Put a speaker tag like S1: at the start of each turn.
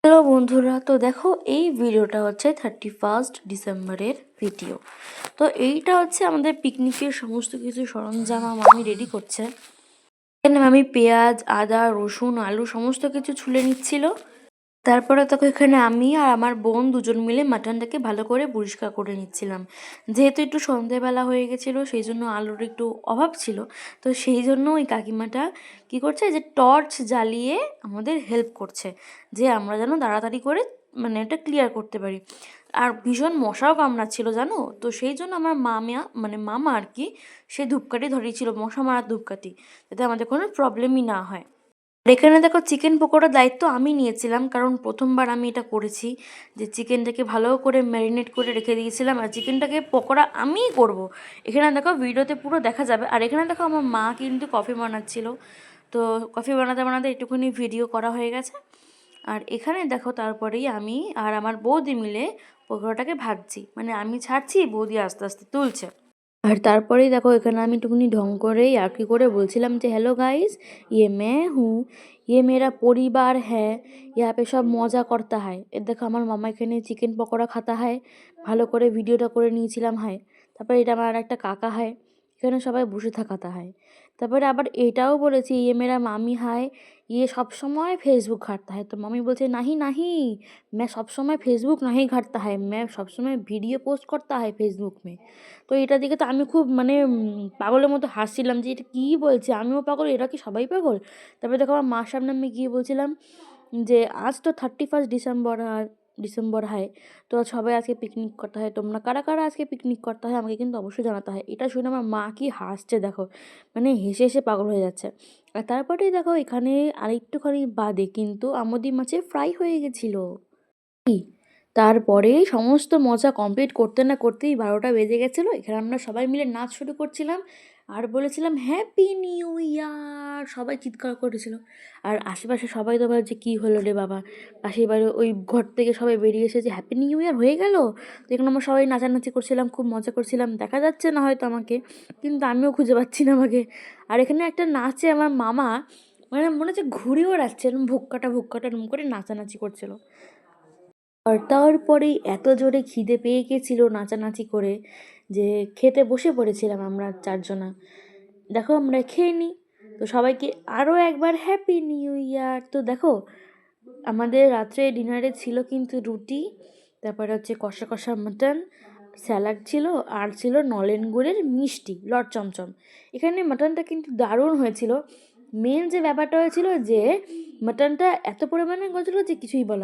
S1: Hello বন্ধুরা, তো দেখো এই ভিডিওটা হচ্ছে 31 ডিসেম্বরের ভিডিও। তো এইটা হচ্ছে আমাদের পিকনিকের সমস্ত কিছু সরঞ্জাম মামি রেডি করছে। এখানে মামি পেঁয়াজ, আদা, রসুন, আলু সমস্ত কিছু ছুলে নিচ্ছিল। তারপরে তখন এখানে আমি আর আমার বোন দুজন মিলে মাটনটাকে ভালো করে পরিষ্কার করে নিচ্ছিলাম। যেহেতু একটু সন্ধেবেলা হয়ে গেছিলো, সেই জন্য আলুর একটু অভাব ছিল। তো সেই জন্য ওই কাকিমাটা কি করছে, যে টর্চ জ্বালিয়ে আমাদের হেল্প করছে, যে আমরা যেন তাড়াতাড়ি করে মানে এটা ক্লিয়ার করতে পারি। আর ভীষণ মশাও কামড়াচ্ছিল জানো, তো সেই জন্য আমার মামা আর কি, সে ধূপকাঠি ধরিয়েছিল, মশা মারার ধূপকাঠি, যাতে আমাদের কোনো প্রবলেমই না হয়। আর এখানে দেখো চিকেন পকোড়ার দায়িত্ব আমি নিয়েছিলাম, কারণ প্রথমবার আমি এটা করেছি, যে চিকেনটাকে ভালো করে ম্যারিনেট করে রেখে দিয়েছিলাম, আর চিকেনটাকে পকোড়া আমিই করব। এখানে দেখো ভিডিওতে পুরো দেখা যাবে। আর এখানে দেখো আমার মা কিন্তু কফি বানাচ্ছিল, তো কফি বানাতে বানাতে একটুখানি ভিডিও করা হয়ে গেছে। আর এখানে দেখো তারপরেই আমি আর আমার বৌদি মিলে পকোড়াটাকে ভাজছি, মানে আমি ছাড়ছি, বৌদি আস্তে আস্তে তুলছে। আর তারপরেই দেখো এখানে আমি একটুখানি ঢং করেই আর কি করে বলছিলাম যে হ্যালো গাইস, ये मैं हूँ, ये मेरा परिवार है, यहाँ पे সব মজা করতে হয়। এর দেখো আমার মামা এখানে চিকেন পকোড়া খাতা হয়, ভালো করে ভিডিওটা করে নিয়েছিলাম হয়। তারপরে এটা আমার একটা কাকা হয়, এখানে সবাই বসে থাকাতে হয়। তারপরে আবার এটাও বলেছি ইয়ে মেরা মামি হায়, ইয়ে সব সময় ফেসবুক ঘাঁটতা है। তো মামি বলছে নাহি নাহি, मैं सब समय फेसबुक नहीं घाटता है, मैं सब समय वीडियो पोस्ट करता है फेसबुक में। তো এটা দেখে তো আমি খুব মানে পাগলের মতো হাসছিলাম, যে এটা কী বলছে, আমিও পাগল, এরা কি সবাই পাগল। তারপরে দেখো আমার মার সামনে আমি গিয়ে বলছিলাম যে আজ তো 31 ডিসেম্বর, আর ডিসেম্বর হয়, তো সবাই আজকে পিকনিক করতে হয়, তোমরা কারা কারা আজকে পিকনিক করতে হয় আমাকে কিন্তু অবশ্যই জানাতে হয়। এটা শুনে আমার মা কি হাসছে দেখো, মানে হেসে হেসে পাগল হয়ে যাচ্ছে। আর তারপরেই দেখো এখানে আরেকটুখানি বাদে কিন্তু আমুদি মাছের ফ্রাই হয়ে গেছিলো। তারপরে সমস্ত মজা কমপ্লিট করতে না করতেই 12টা বেজে গেছিলো। এখানে আমরা সবাই মিলে নাচ শুরু করছিলাম আর বলেছিলাম হ্যাপি নিউ ইয়ার, সবাই চিৎকার করেছিল। আর আশেপাশে সবাই তো ভাবছে কী হলো রে বাবা, পাশের বাড়ি ওই ঘর থেকে সবাই বেরিয়ে এসেছে হ্যাপি নিউ ইয়ার হয়ে গেল। তো এখানে আমরা সবাই নাচানাচি করছিলাম, খুব মজা করছিলাম, দেখা যাচ্ছে না হয়তো আমাকে, কিন্তু আমিও খুঁজে পাচ্ছি না আমাকে। আর এখানে একটা নাচে আমার মামা মানে মনে হচ্ছে ঘুরেও রাখছে, এরকম ভুক্কাটা ভুক্কাটা এরকম করে নাচানাচি করছিল। আর তারপরেই এত জোরে খিদে পেয়ে গেছিলো নাচানাচি করে, যে খেতে বসে পড়েছিলাম আমরা চারজনা। দেখো আমরা খেয়ে নিই, তো সবাইকে আরও একবার হ্যাপি নিউ ইয়ার। তো দেখো আমাদের রাত্রে ডিনারে ছিল কিন্তু রুটি, তারপরে হচ্ছে কষা কষা মাটন, স্যালাড ছিল, আর ছিল নলেন গুড়ের মিষ্টি লট চমচম। এখানে মাটনটা কিন্তু দারুণ হয়েছিল। মেন যে ব্যাপারটা হয়েছিল যে মাটনটা এত পরিমাণে গেছিলো যে কিছুই বলা